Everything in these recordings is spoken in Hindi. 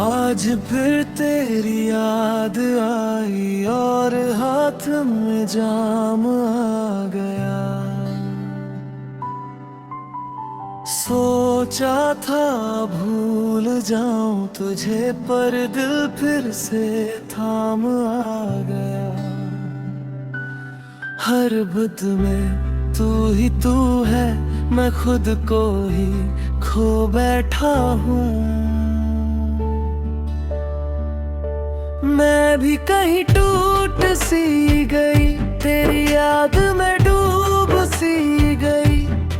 आज फिर तेरी याद आई और हाथ में जाम आ गया। सोचा था भूल जाऊं तुझे, पर दिल फिर से थाम आ गया। हर बुद्ध में तू ही तू है, मैं खुद को ही खो बैठा हूँ। मैं भी कहीं टूट सी गई, तेरी याद में डूब सी गई।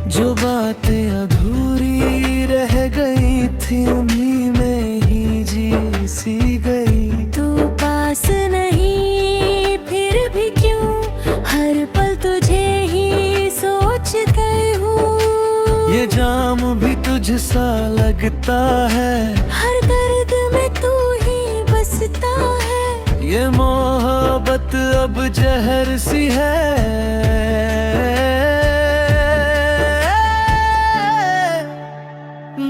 जो बातें अधूरी रह गई थी, उन्हीं में ही जी सी गई। तू पास नहीं फिर भी क्यों, हर पल तुझे ही सोचती हूँ। ये जाम भी तुझसा लगता है, हर दर्द में तू ही बसता है। ये मोहब्बत अब जहर सी है।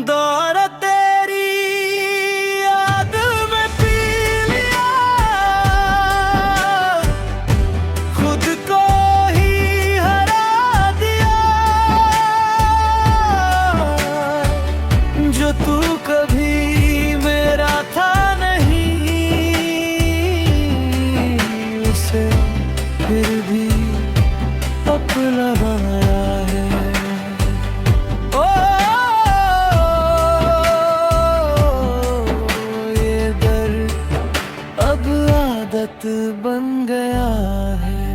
दौर तेरी याद में पी लिया, खुद को ही हरा दिया। जो तू कभी मेरा था फिर भी अपना बनाया है। ओ ये दर्द अब आदत बन गया है।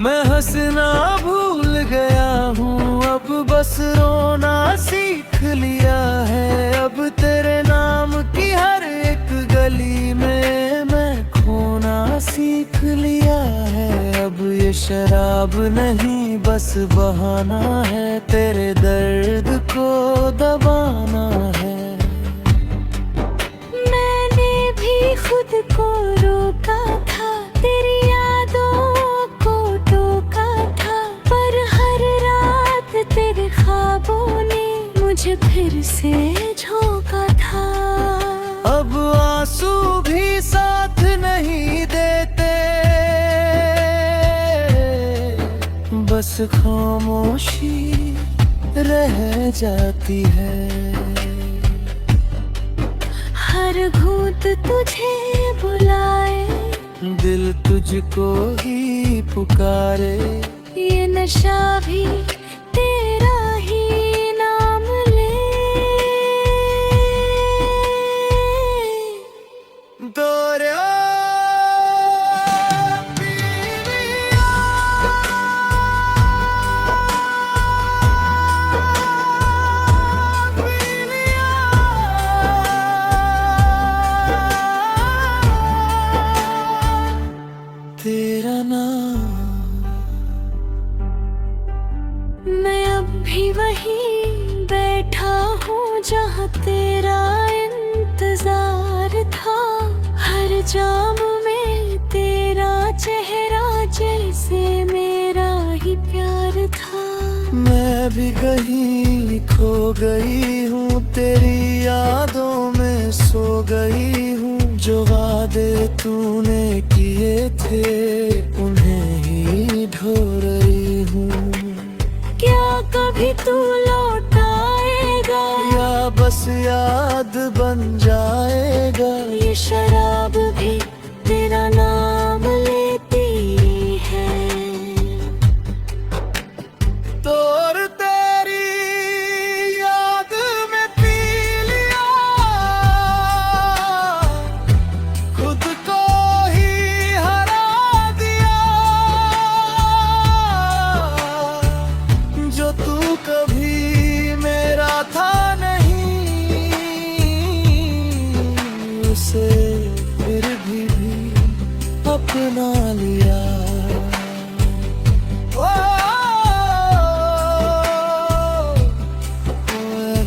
मैं हंसना भूल गया हूँ, अब बस रोना सीख लिया है। अब तेरे नाम की हर एक गली में मैं खोना सीख लिया है। अब ये शराब नहीं बस बहाना है, तेरे दर्द को दबाना है। मैंने भी खुद को रोका था, तेरी यादों को टोका था। पर हर रात तेरे ख्वाबों ने मुझे फिर से झोंका था। अब आंसू भी साथ नहीं देते, बस खामोशी रह जाती है। हर घूंट तुझे बुलाए, दिल तुझको ही पुकारे। ये नशा भी तेरा ही नाम ले। तेरा नाम मैं अब भी वहीं बैठा हूँ जहाँ तेरा इंतजार था। हर जाम में तेरा चेहरा जैसे मेरा ही प्यार था। मैं भी कहीं खो गई हूँ, तेरी यादों में सो गई हूँ। जो वादे तूने किए थे, उन्हें ही ढो रही हूँ। क्या कभी तू लौट आएगा, या बस याद बन जाएगा। ये शराब भी तेरा नाम लेती है। तोर तेरी याद में पी लिया, खुद को ही हरा दिया। जो तू कभी मेरा था नहीं, उसे फिर भी अपना लिया।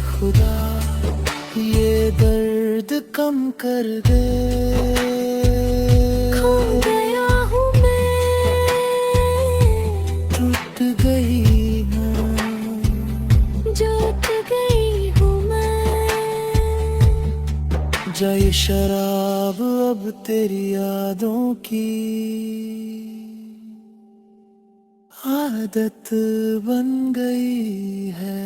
खुदा ये दर्द कम कर दे। खो गया हूँ मैं, टूट गई हूँ। जा ये शराब अब तेरी यादों की आदत बन गई है।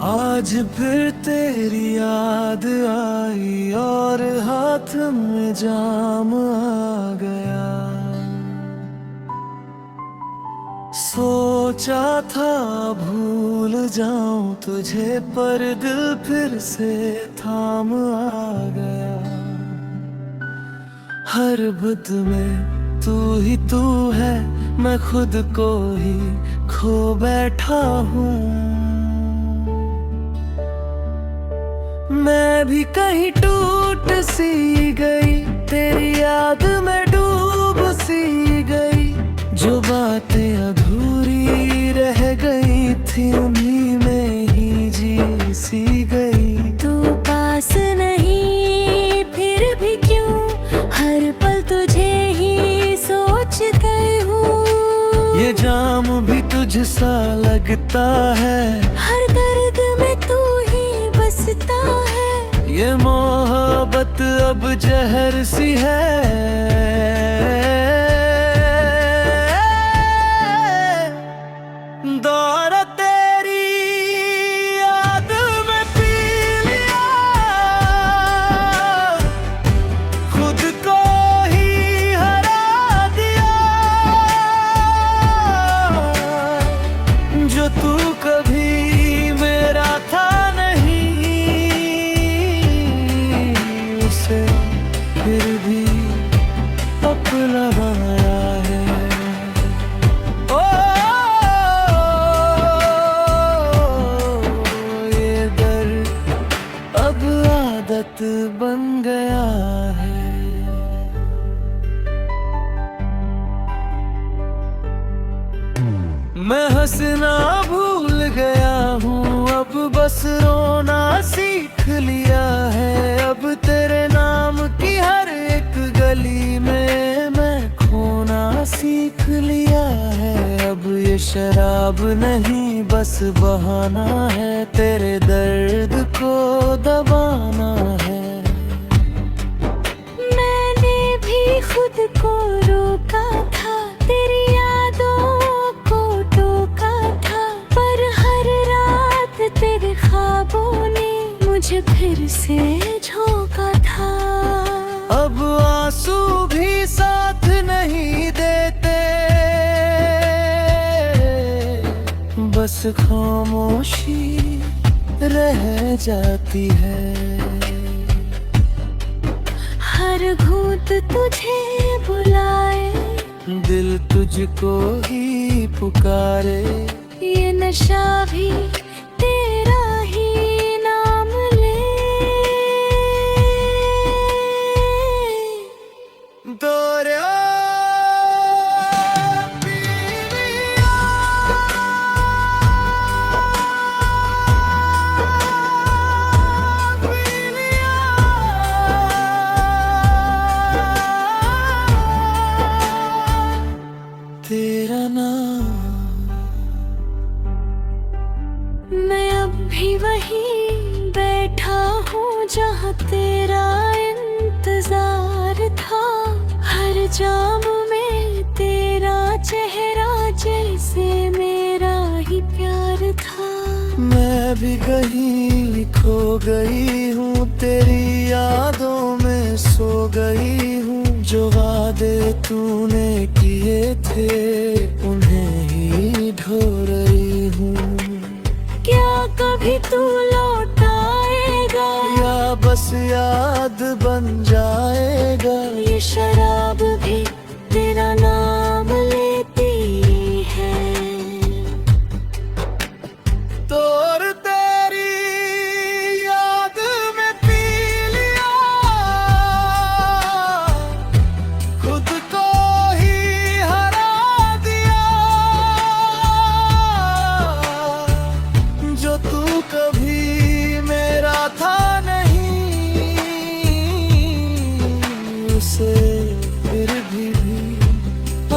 आज फिर तेरी याद आई और हाथ में जाम आ गया। सोचा था भूल जाऊं तुझे पर दिल फिर से थाम आ गया। हर बुध में तू ही तू है, मैं खुद को ही खो बैठा हूँ। मैं भी कहीं टूट सी गई, तेरी याद में डूब सी गई। जो बातें अधूरी रह गई थी उन्हीं में ही जी सी गई। तू पास नहीं फिर भी क्यों हर पल तुझे ही सोचती हूँ। ये जाम भी तुझसा लगता है, हर दर्द में तू ही बसता है। ये मोहब्बत अब जहर सी है। दौर तेरी याद में पी लिया, खुद को ही हरा दिया। जो तू कभी मेरा था फिर भी अपना बनाया है। ओ ये दर्द अब आदत बन गया है। मैं हंसना भूल गया हूँ, अब बस रोना सीख लिया है। अब तेरे नाम की हर एक गली में मैं खोना सीख लिया है। अब ये शराब नहीं बस बहाना है, तेरे दर्द को दबाना है। मैंने भी खुद को रोका था, तेरी यादों को टोका था। पर हर रात तेरे ख्वाबों ने मुझे फिर से झोंका था। अब आंसू भी साथ नहीं देते, बस खामोशी रह जाती है। हर घूंट तुझे बुलाए, दिल तुझको ही पुकारे। ये नशा भी तेरा ही नाम ले। दौरा तेरा नाम। मैं अब भी वहीं बैठा हूँ जहाँ तेरा इंतजार था। हर जाम में तेरा चेहरा जैसे मेरा ही प्यार था। मैं भी कहीं खो गई हूँ, तेरी यादों में सो गई हूँ। जो वादे तूने किए थे उन्हें ही ढो रही हूँ। क्या कभी तू लौट आएगा बस याद बन जाएगा। ये शराब भी तेरा नाम लेती है। तो और तेरी याद में पी लिया, खुद को ही हरा दिया। जो तू कभी मेरा था नहीं, उसे फिर भी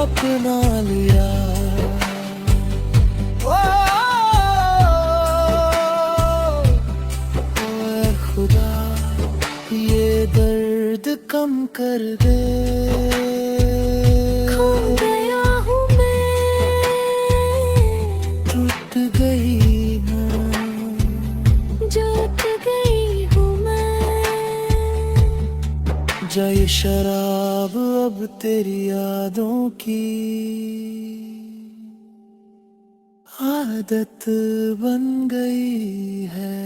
अपना लिया। ओए खुदा, ये दर्द कम कर दे। खो गया हूँ मैं, टूट गई ना, जुट गई हूँ मैं। जा ये शराब अब तेरी यादों की आदत बन गई है।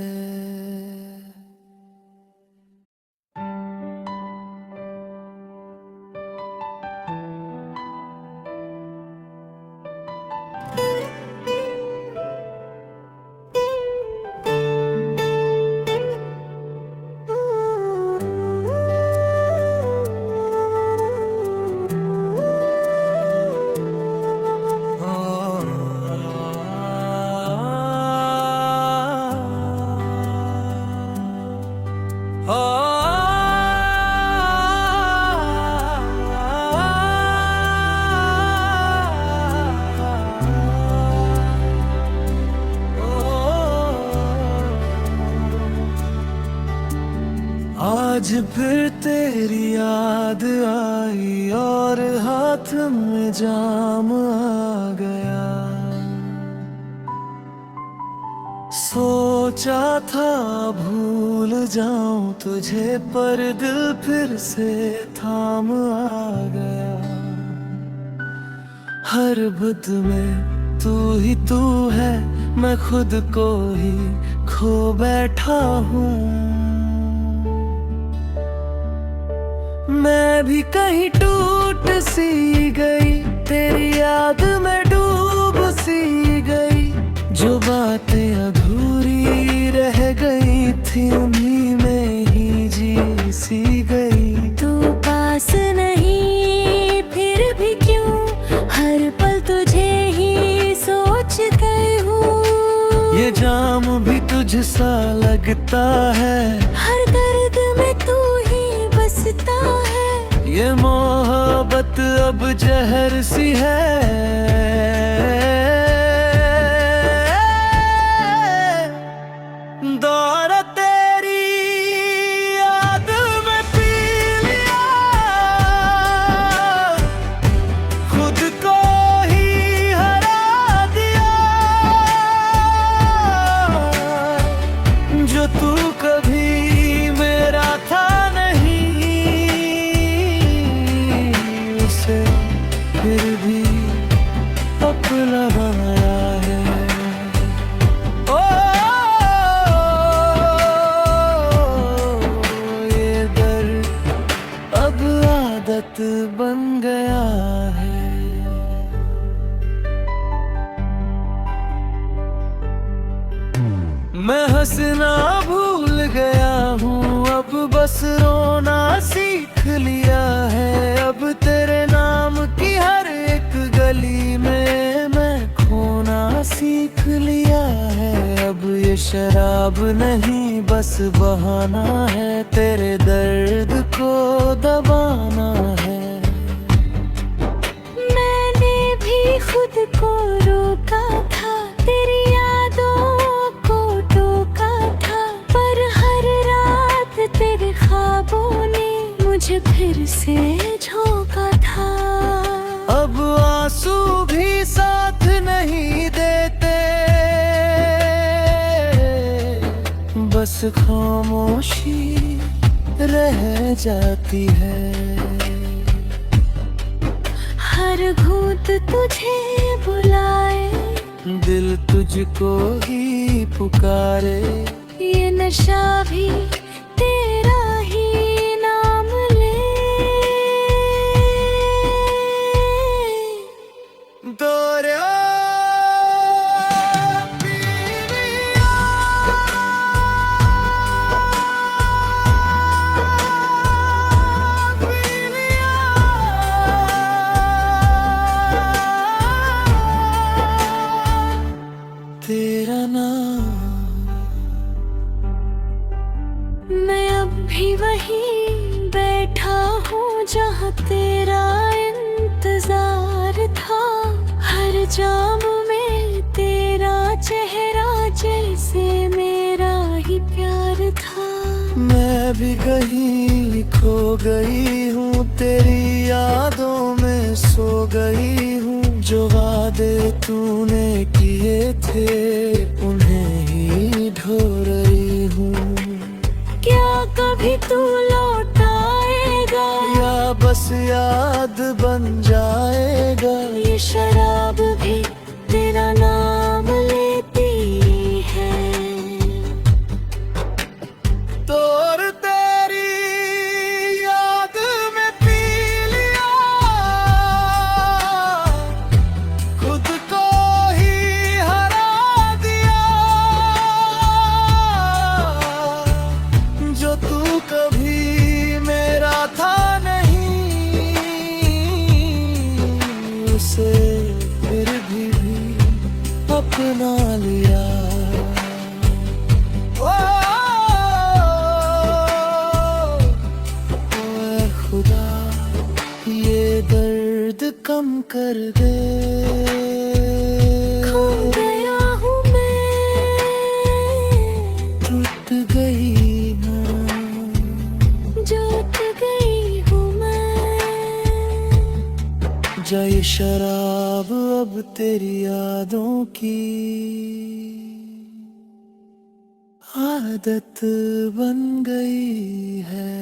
आज फिर तेरी याद आई और हाथ में जाम आ गया। सोचा था भूल जाऊं तुझे, पर दिल फिर से थाम आ गया। हर बुध में तू है, मैं खुद को ही खो बैठा हूँ। मैं भी कहीं टूट सी गई, तेरी याद में डूब सी गई। जो बातें अधूरी रह गई थी, उन्हीं में ही जी सी गई। तू पास नहीं फिर भी क्यों, हर पल तुझे ही सोचती हूँ। ये जाम भी तुझसा लगता है, हर दर्द में तू ही बसता है। ये मोहब्बत अब जहर सी है। दौर तेरी याद में पी लिया, खुद को ही हरा दिया। जो तू कभी मेरा था नहीं, उसे फिर भी अपना बनाया है। ओ ये दर्द अब आदत बन गया है। मैं हंसना भूल गया हूँ, अब बस रोना सीख लिया है। अब तेरे नाम की हर एक गली में मैं खोना सीख लिया है। अब ये शराब नहीं बस बहाना है, तेरे दर्द को दबाना है। मैंने भी खुद को रोका था, तेरी यादों को टोका था। पर हर रात तेरे ख्वाबों ने मुझे फिर से झोंका था। अब आंसू भी साथ नहीं देते, बस खामोशी रह जाती है। हर घूंट तुझे बुलाए, दिल तुझको ही पुकारे। ये नशा भी तेरा तेरा नाम। मैं अब भी वहीं बैठा हूँ जहाँ तेरा इंतजार था। हर जाम में तेरा चेहरा जैसे मेरा ही प्यार था। मैं भी कहीं खो गई हूँ, तेरी यादों में सो गई हूँ। जो वादे तूने किए थे उन्हें ही ढो रही हूँ। क्या कभी तू लौट आएगा या बस याद बन जाएगा। ये शराब भी तेरा नाम लेती है। तो और तेरी याद में पी लिया, खुद को ही हरा दिया। जो तू कभी मेरा था नहीं, उसे फिर भी अपना लिया। ओए खुदा, ये दर्द कम कर दे। खो गया हूँ मैं, टूट गई हूँ, जूट गई हूँ मैं। जाए शराब अब तेरी यादों की आदत बन गई है।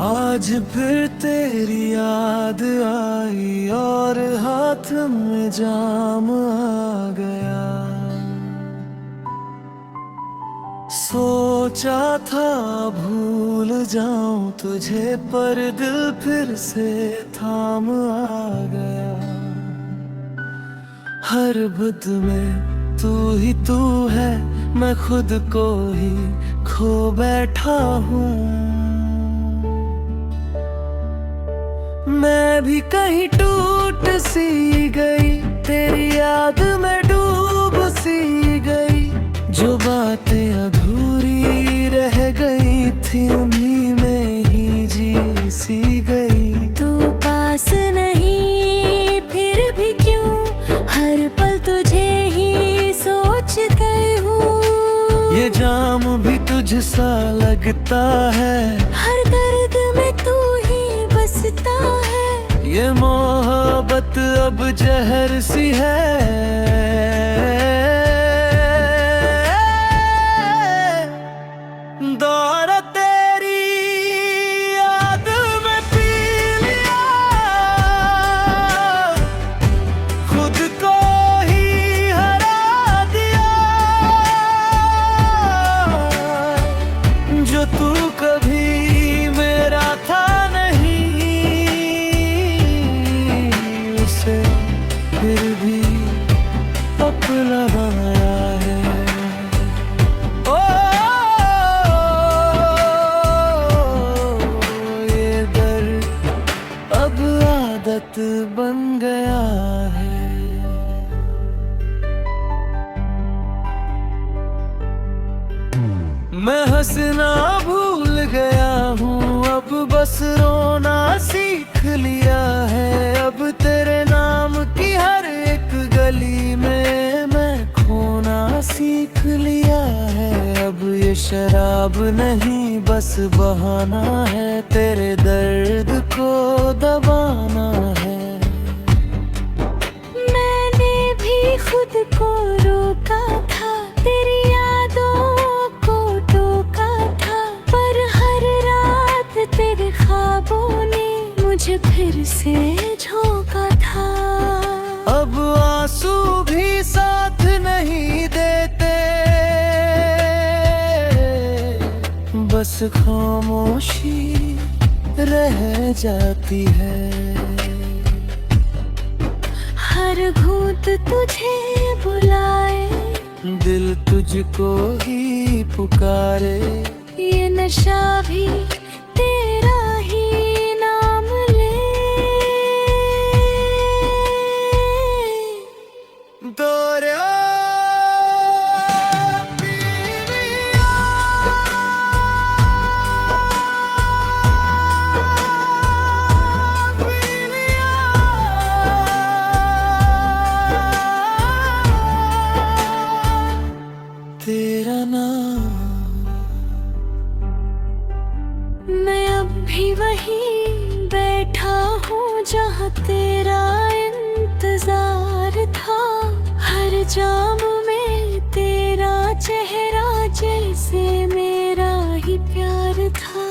आज फिर तेरी याद आई और हाथ में जाम आ गया। सोचा था भूल जाऊं तुझे, पर दिल फिर से थाम आ गया। हर बुध में तू ही तू है, मैं खुद को ही खो बैठा हूँ। मैं भी कहीं टूट सी गई, तेरी याद में डूब सी गई। जो बातें अधूरी रह गई थी उन्हीं में ही जी सी गई। तू पास नहीं फिर भी क्यों, हर पल तुझे ही सोचती हूँ। ये जाम भी तुझसा लगता है, हर दर्द में तू ही बसता है। ये मोहब्बत अब जहर सी है। दौर तेरी याद में पी लिया, खुद को ही हरा दिया। जो तू कभी मेरा था नहीं, उसे फिर भी अपना बनाया है। ओ ये दर्द अब आदत बन गया है। मैं हंसना भूल गया हूँ, अब बस रोना सीख लिया है। अब तेरे नाम की हर एक गली में मैं खोना सीख लिया है। अब ये शराब नहीं बस बहाना है, तेरे दर्द को दबाना है। मैंने भी खुद को रोका था, तेरी यादों को टोका था, पर हर रात तेरे ख्वाबों ने मुझे फिर से झोंका था। अब आंसू भी साथ नहीं देते, बस खामोशी रह जाती है। हर घूंट तुझे बुलाए, दिल तुझको ही पुकारे, ये नशा भी तेरा ही नाम ले। दौरे तेरा नाम। मैं अब भी वहीं बैठा हूँ जहाँ तेरा इंतजार था, हर जाम में तेरा चेहरा जैसे मेरा ही प्यार था।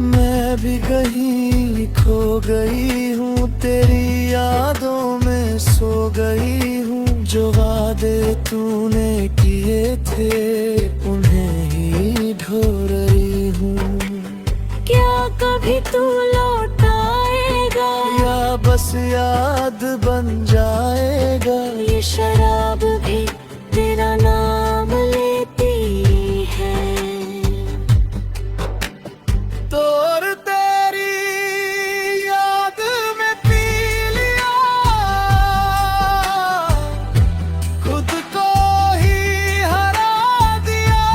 मैं भी कहीं खो गई हूँ, तेरी यादों में सो गई हूँ। जो वादे तूने किए थे उन्हें ही ढो रही हूँ। क्या कभी तू लौट आएगा, या बस याद बन जाएगा। ये शराब भी तेरा नाम लेती है। तो और तेरी याद में पी लिया, खुद को ही हरा दिया।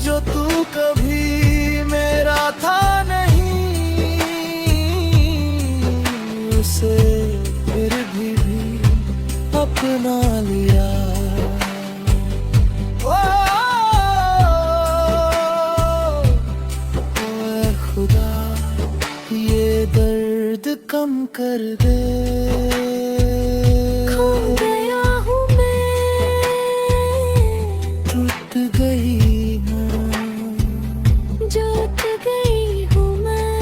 जो तू कभी मेरा था नहीं, उसे फिर भी अपना लिया। ओए खुदा, ये दर्द कम कर दे। खो गया हूँ मैं, टूट गई हूँ, जोत गई हूँ मैं।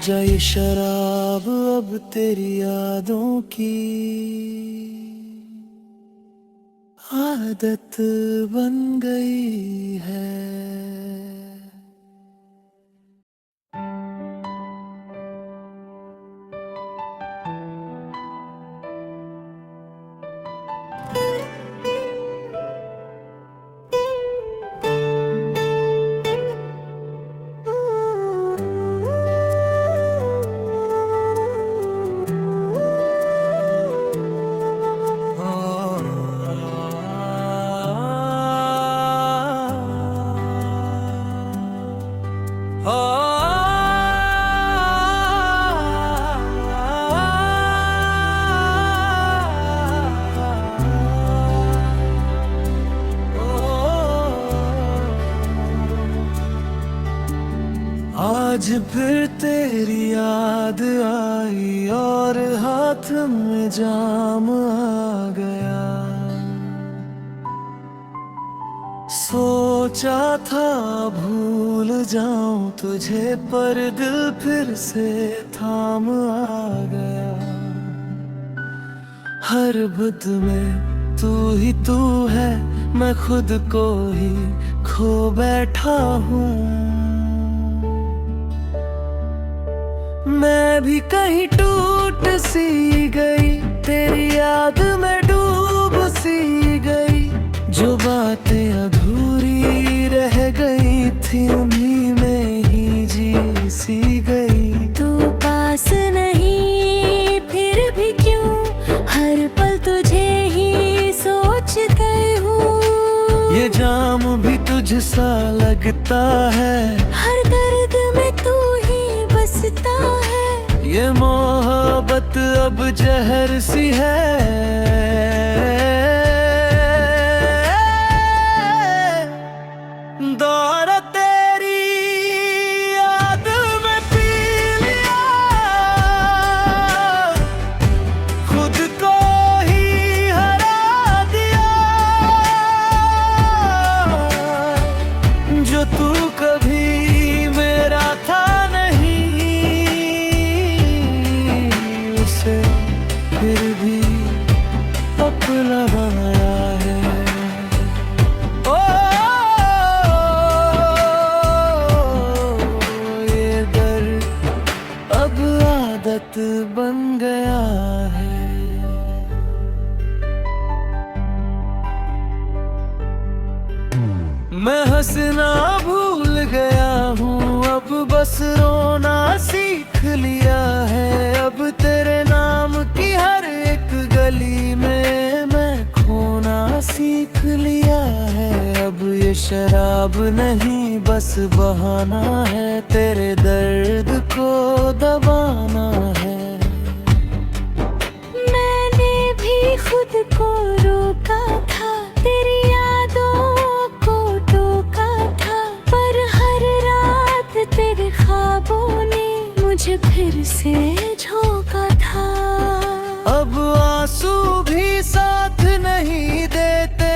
जाए शराब अब तेरी यादों की आदत बन गई है। आज फिर तेरी याद आई और हाथ में जाम आ गया। सोचा था भूल जाऊं तुझे, पर दिल फिर से थाम आ गया। हर बुत में तू ही तू है, मैं खुद को ही खो बैठा हूँ। मैं भी कहीं टूट सी गई, तेरी याद में डूब सी गई। जो बातें अधूरी रह गई थी उन्हीं में ही जी सी गई। तू पास नहीं फिर भी क्यों, हर पल तुझे ही सोचती हूँ। ये जाम भी तुझसा लगता है, हर दर्द में तू ही बसता है। ये मोहब्बत अब जहर सी है। दौर तेरी याद में पी लिया, आदत बन गया है। मैं हंसना भूल गया हूँ, अब बस रोना सीख लिया है। अब तेरे नाम की हर एक गली में मैं खोना सीख लिया है। अब ये शराब नहीं बस बहाना है, तेरे दर्द को दबाना है। मैंने भी खुद को रोका था, तेरी यादों को टोका था, पर हर रात तेरे ख्वाबों ने मुझे फिर से झोंका था। अब आंसू भी साथ नहीं देते,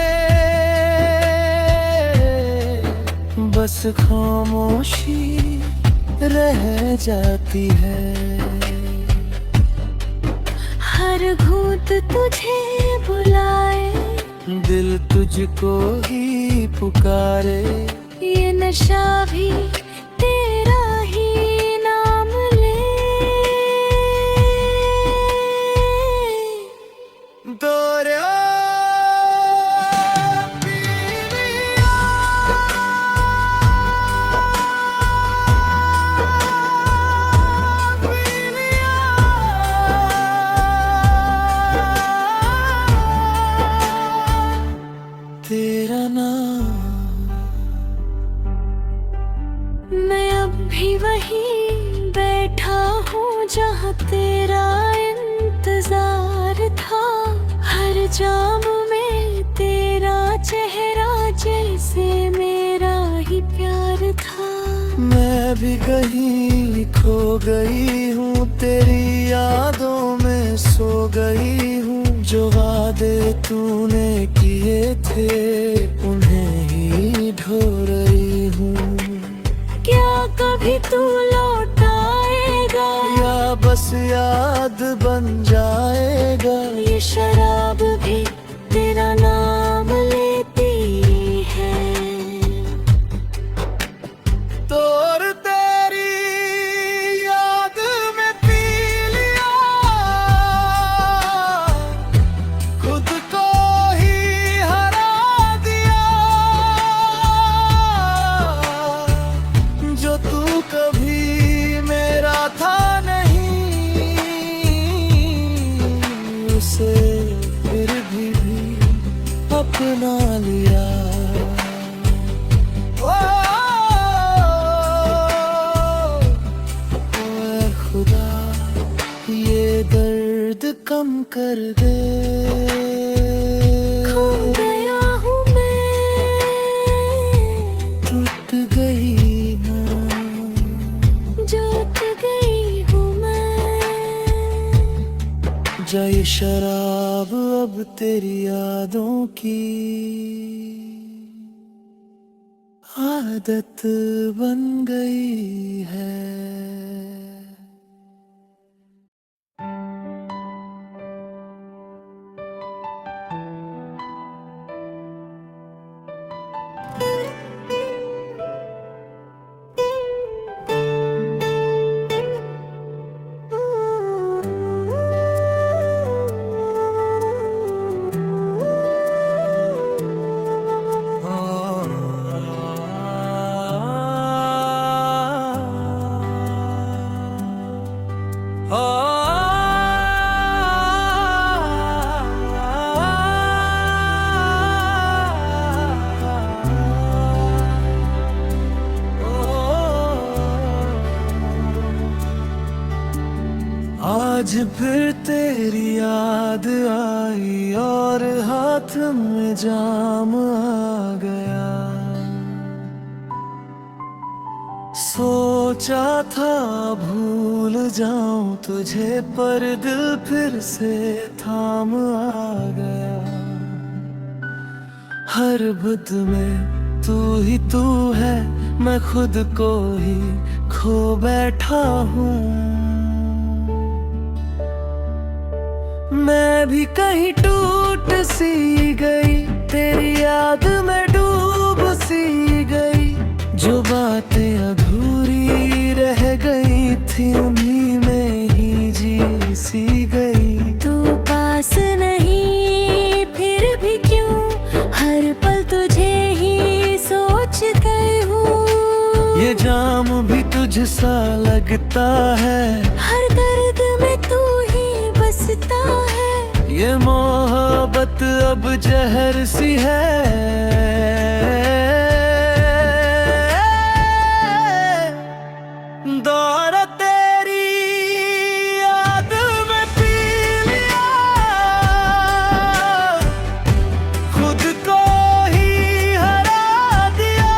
बस खामोशी रह जाती है। हर घूंट तुझे बुलाए, दिल तुझको ही पुकारे। ये नशा भी तेरा ही नाम ले। दोरिया तेरा नाम। मैं अब भी वहीं बैठा हूँ जहाँ तेरा इंतजार था। हर जाम में तेरा चेहरा जैसे मेरा ही प्यार था। मैं भी कहीं खो गई हूँ, तेरी यादों में सो गई हूँ। जो वादे तूने किए थे उन्हें ही ढो रही हूँ। क्या कभी तू लौट आएगा, या बस याद बन जाएगा। ये शराब भी तेरा नाम लेती है। तो और तेरी याद में पी लिया, खुद को ही हरा दिया। जो तू कभी मेरा था नहीं, उसे फिर भी अपना लिया। ओए खुदा ये दर्द कम कर दे। खो गया हूँ मैं, टूट गई ना, जोत गई हूँ मैं। जा ये शराब अब तेरी यादों की आदत बन गई है। आज फिर तेरी याद आई और हाथ में जाम आ गया। सोचा था भूल जाऊं तुझे, पर दिल फिर से थाम आ गया। हर बुत में तू ही तू है, मैं खुद को ही खो बैठा हूँ। मैं भी कहीं टूट सी गई, तेरी याद में डूब सी गई। जो बातें अधूरी रह गई थी उन्हीं में ही लगता है, हर दर्द में तू ही बसता है। ये मोहब्बत अब जहर सी है। दौर तेरी याद में पी लिया, खुद को ही हरा दिया।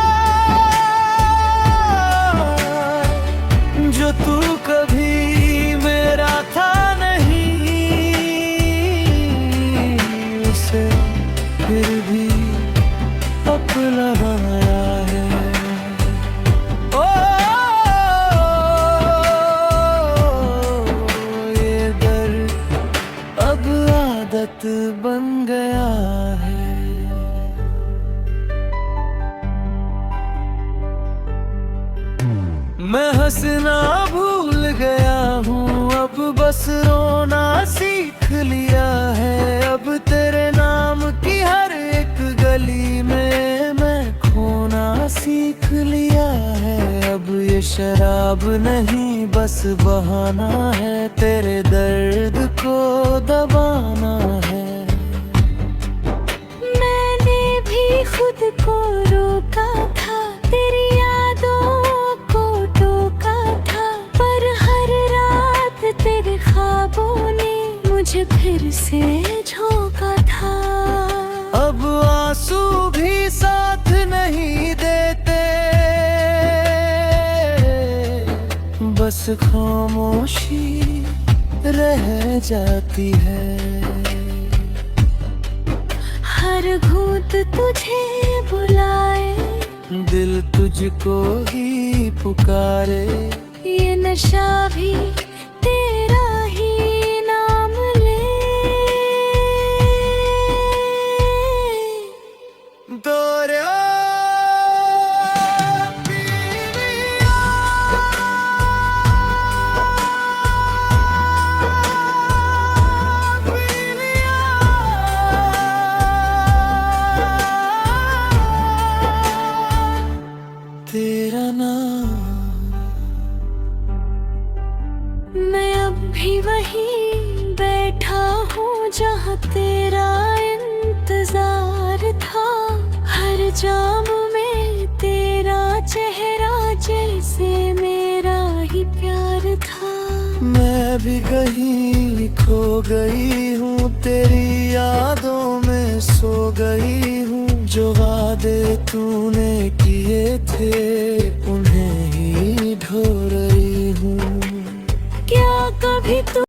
जो तू कभी मेरा था नहीं, उसे फिर भी अपना बनाया है। ओ ये दर्द अब आदत बन गया है। मैं हंसना भूल गया हूँ, अब बस रोना सीख लिया है। अब तेरे नाम की हर एक गली में मैं खोना सीख लिया है। अब ये शराब नहीं बस बहाना है, तेरे दर्द को दबाना है। मैंने भी खुद को रोका था, तेरी यादों को टोका था, पर हर रात तेरे ख्वाबों ने मुझे फिर से झोंका था। अब आंसू भी साथ नहीं देते, बस खामोशी रह जाती है। हर घूंट तुझे बुलाए, दिल तुझको ही पुकारे। ये नशा भी तेरा ही नाम ले। दौरे तेरा नाम। मैं अब भी वहीं बैठा हूँ जहाँ तेरा इंतजार था। हर जाम में तेरा चेहरा जैसे मेरा ही प्यार था। मैं भी कहीं खो गई हूँ, तेरी यादों में सो गई हूँ। जो वादे तूने किए थे उन्हें ही ढो रही हूँ। क्या कभी तू